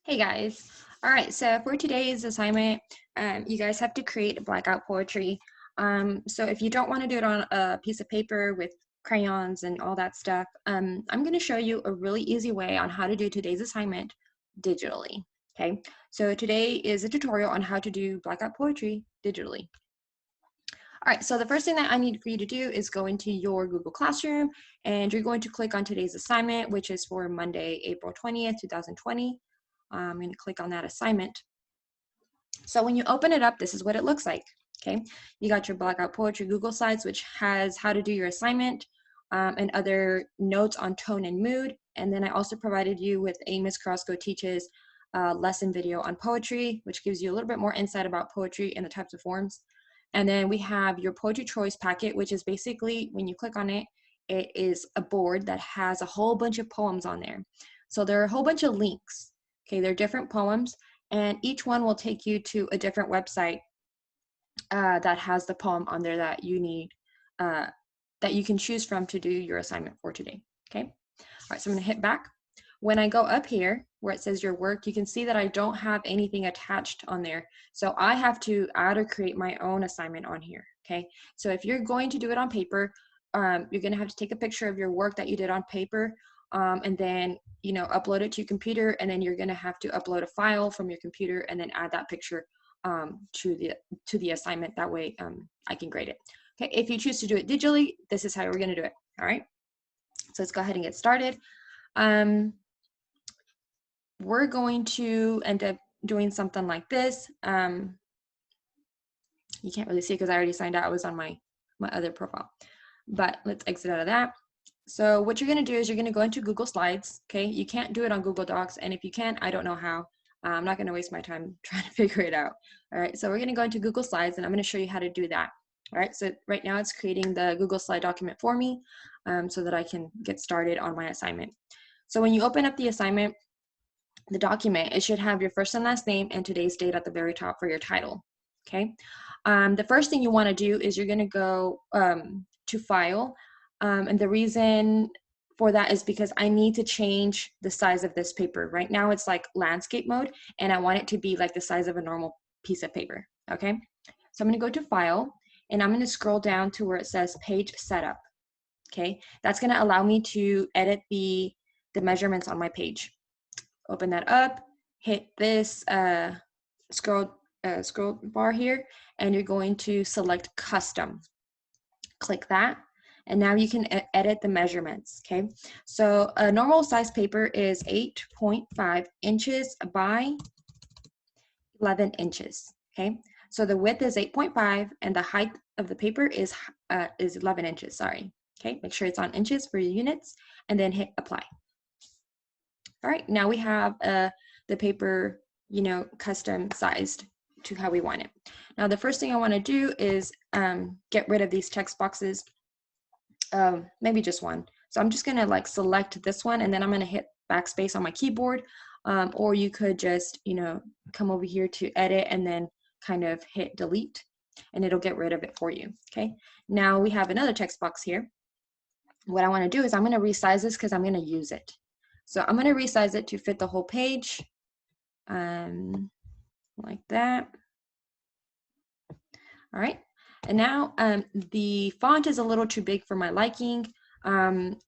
Hey guys. All right, so for today's assignment, you guys have to create blackout poetry. So if you don't want to do it on a piece of paper with crayons and all that stuff, I'm going to show you a really easy way on how to do today's assignment digitally. Okay, so today is a tutorial on how to do blackout poetry digitally. All right, so the first thing that I need for you to do is go into your Google Classroom, and you're going to click on today's assignment, which is for Monday, April 20th, 2020. I'm going to click on that assignment. So when you open it up, this is what it looks like. Okay, you got your blackout poetry Google Slides, which has how to do your assignment and other notes on tone and mood. And then I also provided you with a Miss Carrasco Teaches lesson video on poetry, which gives you a little bit more insight about poetry and the types of forms. And then we have your poetry choice packet, which is basically when you click on it, it is a board that has a whole bunch of poems on there. So there are a whole bunch of links. Okay, they're different poems, and each one will take you to a different website that has the poem on there that you need, that you can choose from to do your assignment for today. Okay, all right, so I'm gonna hit back. When I go up here where it says your work, you can see that I don't have anything attached on there. So I have to add or create my own assignment on here, okay? So if you're going to do it on paper, you're gonna have to take a picture of your work that you did on paper, and then upload it to your computer, and then you're gonna have to upload a file from your computer and then add that picture to the assignment. That way I can grade it. Okay, if you choose to do it digitally, this is how we're gonna do it. All right, so let's go ahead and get started. We're going to end up doing something like this. You can't really see because I already signed out. I was on my other profile, but let's exit out of that. So what you're going to do is you're going to go into Google Slides. Okay, you can't do it on Google Docs, and if you can, I don't know how. I'm not going to waste my time trying to figure it out. All right, so we're going to go into Google Slides, and I'm going to show you how to do that. All right, so right now it's creating the Google Slide document for me, so that I can get started on my assignment. So when you open up the assignment, the document, it should have your first and last name and today's date at the very top for your title. Okay, the first thing you want to do is you're going to go to File, and the reason for that is because I need to change the size of this paper. Right now it's like landscape mode, and I want it to be like the size of a normal piece of paper. Okay, so I'm going to go to File, and I'm going to scroll down to where it says Page Setup. Okay, that's going to allow me to edit the measurements on my page. Open that up, hit this scroll bar here, and you're going to select Custom. Click that, and now you can edit the measurements. Okay, so a normal size paper is 8.5 inches by 11 inches. Okay, so the width is 8.5 and the height of the paper is 11 inches. Sorry. Okay, make sure it's on inches for your units, and then hit Apply. All right, now we have the paper, custom sized to how we want it. Now, the first thing I want to do is get rid of these text boxes, maybe just one. So I'm just going to select this one, and then I'm going to hit backspace on my keyboard, or you could just, come over here to edit and then kind of hit delete, and it'll get rid of it for you. Okay, now we have another text box here. What I want to do is I'm going to resize this because I'm going to use it. So I'm going to resize it to fit the whole page, like that. All right, and now the font is a little too big for my liking,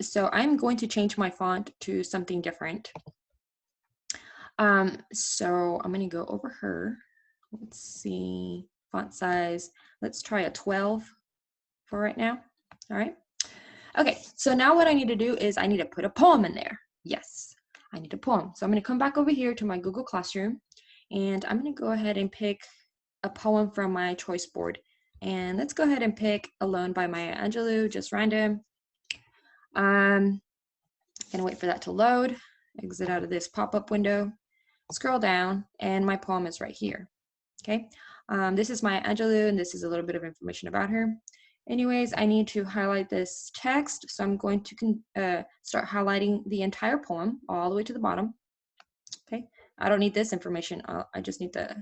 so I'm going to change my font to something different. So I'm going to go over here. Let's see, font size. Let's try a 12 for right now. All right. Okay, so now what I need to do is I need to put a poem in there. Yes, I need a poem. So I'm going to come back over here to my Google Classroom, and I'm going to go ahead and pick a poem from my choice board. And let's go ahead and pick Alone by Maya Angelou, just random. Gonna wait for that to load, exit out of this pop-up window, scroll down, and my poem is right here. Okay, this is Maya Angelou, and this is a little bit of information about her. Anyways, I need to highlight this text, so I'm going to start highlighting the entire poem all the way to the bottom. Okay, I don't need this information, I just need the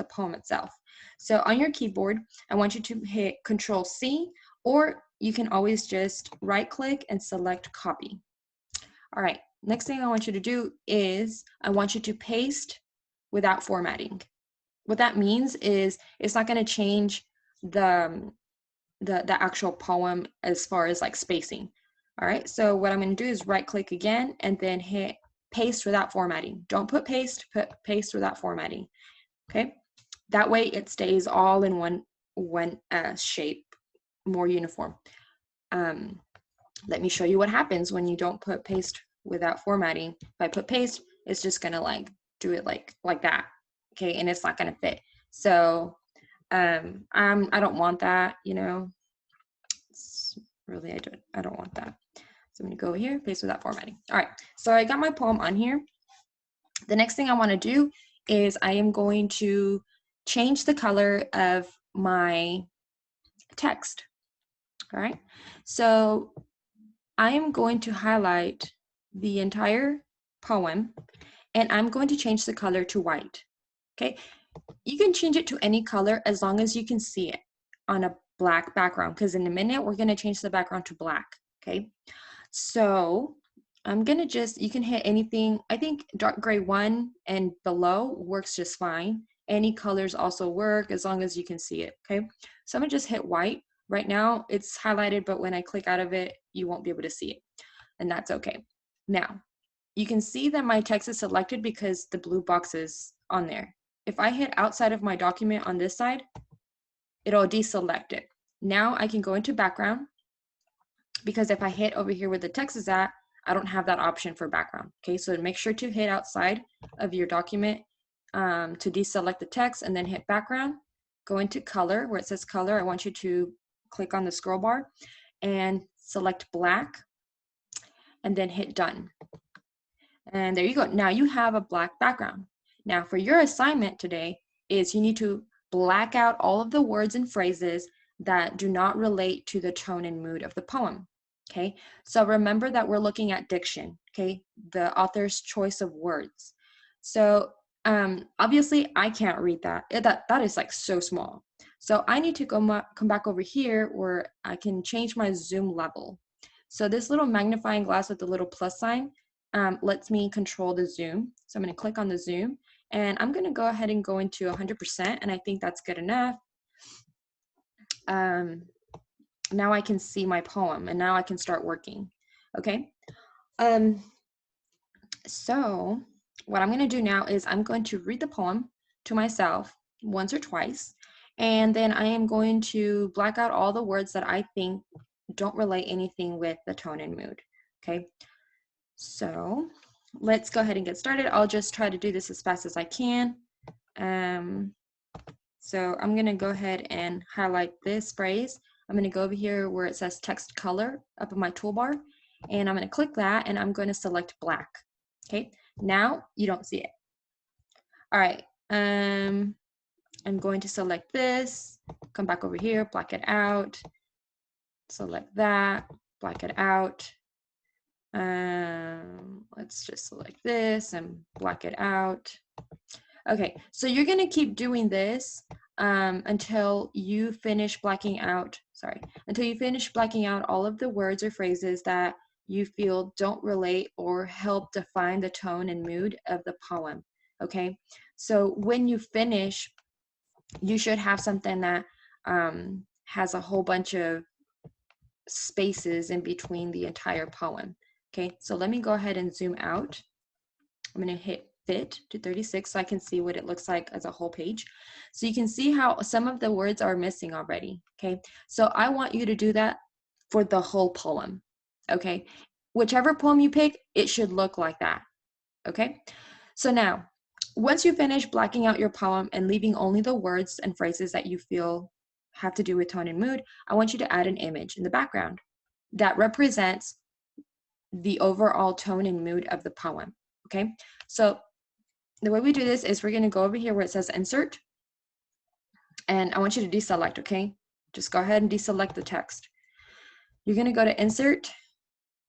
poem itself. So on your keyboard, I want you to hit Control-C, or you can always just right-click and select Copy. All right, next thing I want you to do is I want you to paste without formatting. What that means is it's not going to change the actual poem as far as like spacing. All right, so what I'm going to do is right click again and then hit paste without formatting. Don't put paste without formatting. Okay, that way it stays all in one shape, more uniform. Let me show you what happens when you don't put paste without formatting. If I put paste, it's just gonna like do it like that, okay, and it's not gonna fit. So I don't want that, you know. It's really, I don't want that. So I'm gonna go over here, paste without formatting. All right, so I got my poem on here. The next thing I want to do is I am going to change the color of my text. All right, so I am going to highlight the entire poem and I'm going to change the color to white. Okay, you can change it to any color as long as you can see it on a black background, because in a minute we're going to change the background to black. Okay, so I'm gonna you can hit anything. I think dark gray 1 and below works just fine. Any colors also work as long as you can see it, okay? So I'm gonna just hit white. Right now it's highlighted, but when I click out of it, you won't be able to see it, and that's okay. Now, you can see that my text is selected because the blue box is on there. If I hit outside of my document on this side, it'll deselect it. Now I can go into background, because if I hit over here where the text is at, I don't have that option for background. Okay, so make sure to hit outside of your document to deselect the text, and then hit background. Go into color, where it says color. I want you to click on the scroll bar and select black, and then hit done. And there you go. Now you have a black background. Now for your assignment today is you need to black out all of the words and phrases that do not relate to the tone and mood of the poem. Okay, so remember that we're looking at diction, okay, the author's choice of words. So obviously I can't read that. That is like so small. So I need to come back over here where I can change my zoom level. So this little magnifying glass with the little plus sign lets me control the zoom. So I'm going to click on the zoom, and I'm going to go ahead and go into 100%, and I think that's good enough. Now I can see my poem, and now I can start working. Okay. So what I'm going to do now is I'm going to read the poem to myself once or twice, and then I am going to black out all the words that I think don't relate anything with the tone and mood. Okay. So let's go ahead and get started. I'll just try to do this as fast as I can. So I'm going to go ahead and highlight this phrase. I'm going to go over here where it says text color up in my toolbar, and I'm going to click that, and I'm going to select black. Okay, now you don't see it. All right, I'm going to select this, come back over here, black it out, select that, black it out. Let's just select this and black it out. Okay, so you're going to keep doing this until you finish blacking out, until you finish blacking out all of the words or phrases that you feel don't relate or help define the tone and mood of the poem. Okay, so when you finish, you should have something that has a whole bunch of spaces in between the entire poem. Okay, so let me go ahead and zoom out. I'm going to hit fit to 36 so I can see what it looks like as a whole page. So you can see how some of the words are missing already. Okay, so I want you to do that for the whole poem. Okay, whichever poem you pick, it should look like that. Okay, so now once you finish blacking out your poem and leaving only the words and phrases that you feel have to do with tone and mood, I want you to add an image in the background that represents the overall tone and mood of the poem. Okay, so the way we do this is we're going to go over here where it says insert, and I want you to deselect. Okay, just go ahead and deselect the text. You're going to go to insert,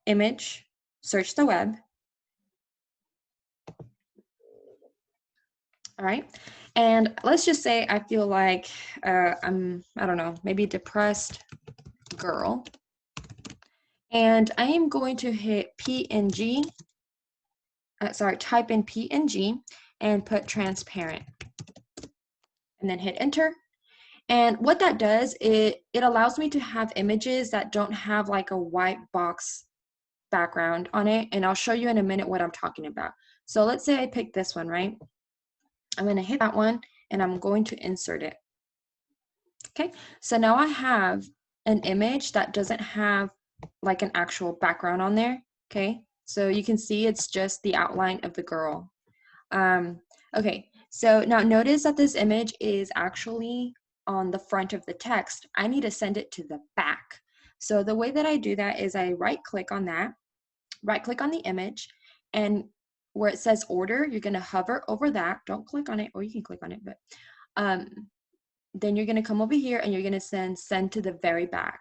image, search the web. All right, and let's just say I feel like I don't know, maybe depressed girl, and I am going to hit PNG type in PNG and put transparent, and then hit enter. And what that does, it allows me to have images that don't have like a white box background on it. And I'll show you in a minute what I'm talking about. So let's say I pick this one, right? I'm going to hit that one and I'm going to insert it. Okay, so now I have an image that doesn't have like an actual background on there. Okay, so you can see it's just the outline of the girl. Okay, so now notice that this image is actually on the front of the text. I need to send it to the back. So the way that I do that is I right click on that, right click on the image, and where it says order, you're going to hover over that. Don't click on it, or you can click on it, but then you're going to come over here and you're going to send to the very back.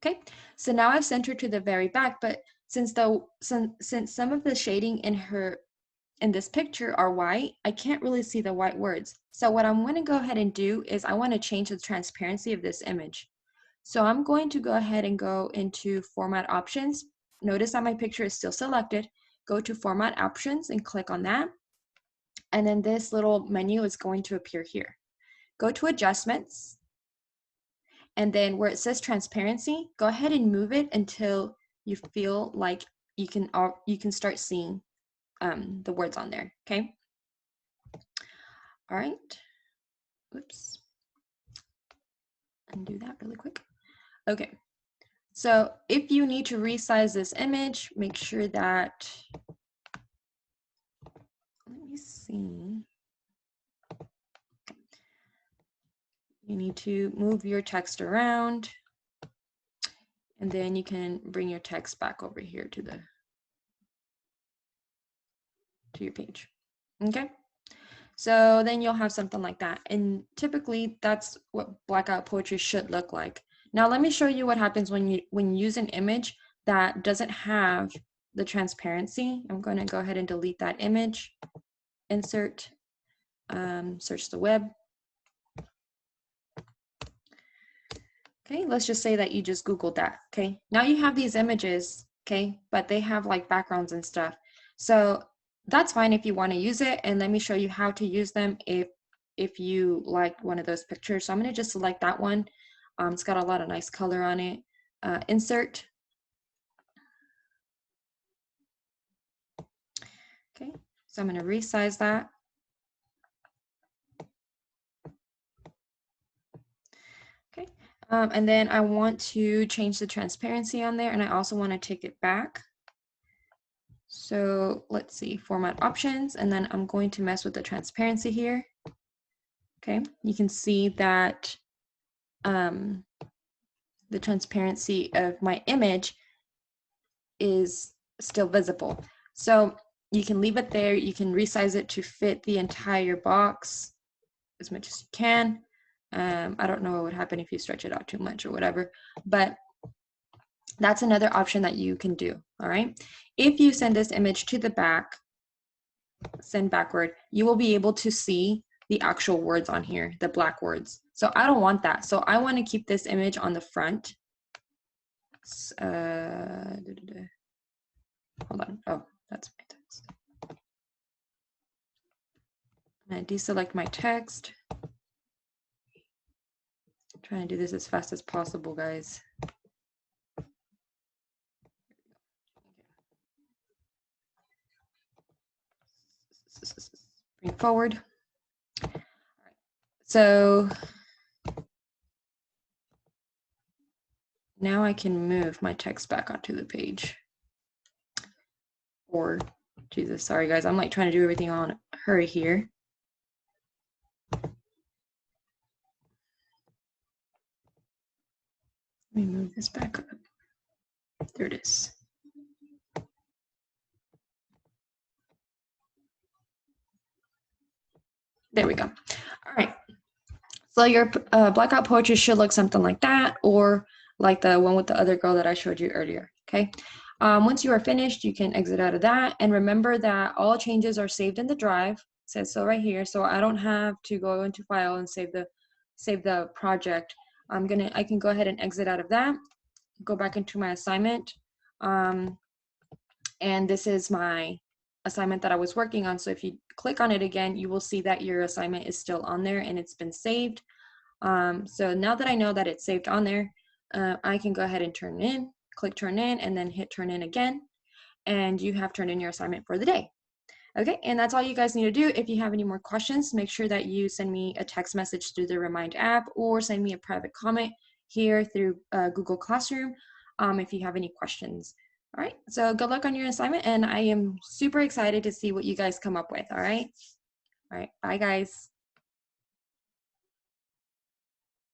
Okay, so now I've sent her to the very back, but since some of the shading in this picture are white, I can't really see the white words. So what I'm going to go ahead and do is I want to change the transparency of this image. So I'm going to go ahead and go into format options. Notice that my picture is still selected. Go to format options and click on that. And then this little menu is going to appear here. Go to adjustments. And then where it says transparency, go ahead and move it until you feel like you can start seeing the words on there, okay? All right, oops, undo that really quick. Okay, so if you need to resize this image, make sure that, let me see. You need to move your text around, and then you can bring your text back over here to your page, okay? So then you'll have something like that. And typically that's what blackout poetry should look like. Now let me show you what happens when you use an image that doesn't have the transparency. I'm going to go ahead and delete that image, insert, search the web. Okay, let's just say that you just Googled that. Okay, now you have these images, okay, but they have like backgrounds and stuff. So that's fine if you want to use it, and let me show you how to use them if you like one of those pictures. So I'm going to just select that one. It's got a lot of nice color on it. Insert. Okay, so I'm going to resize that. Okay, and then I want to change the transparency on there, and I also want to take it back. So let's see, format options, and then I'm going to mess with the transparency here. Okay, you can see that the transparency of my image is still visible. So you can leave it there. You can resize it to fit the entire box as much as you can. I don't know what would happen if you stretch it out too much or whatever, but that's another option that you can do, all right? If you send this image to the back, send backward, you will be able to see the actual words on here, the black words. So I don't want that. So I want to keep this image on the front. Hold on. Oh, that's my text. I'm going to deselect my text. I'm trying to do this as fast as possible, guys. Bring it forward. All right. So now I can move my text back onto the page. Or, Jesus, sorry guys, I'm like trying to do everything on hurry here. Let me move this back up. There it is. There we go. All right. So your blackout poetry should look something like that, or like the one with the other girl that I showed you earlier. Okay. Once you are finished, you can exit out of that. And remember that all changes are saved in the drive. It says so right here. So I don't have to go into file and save the project. I can go ahead and exit out of that, go back into my assignment. And this is my assignment that I was working on. So if you click on it again, you will see that your assignment is still on there and it's been saved. So now that I know that it's saved on there, I can go ahead and turn it in, click turn in, and then hit turn in again. And you have turned in your assignment for the day. Okay, and that's all you guys need to do. If you have any more questions, make sure that you send me a text message through the Remind app or send me a private comment here through Google Classroom if you have any questions. All right, so good luck on your assignment, and I am super excited to see what you guys come up with. All right, bye guys.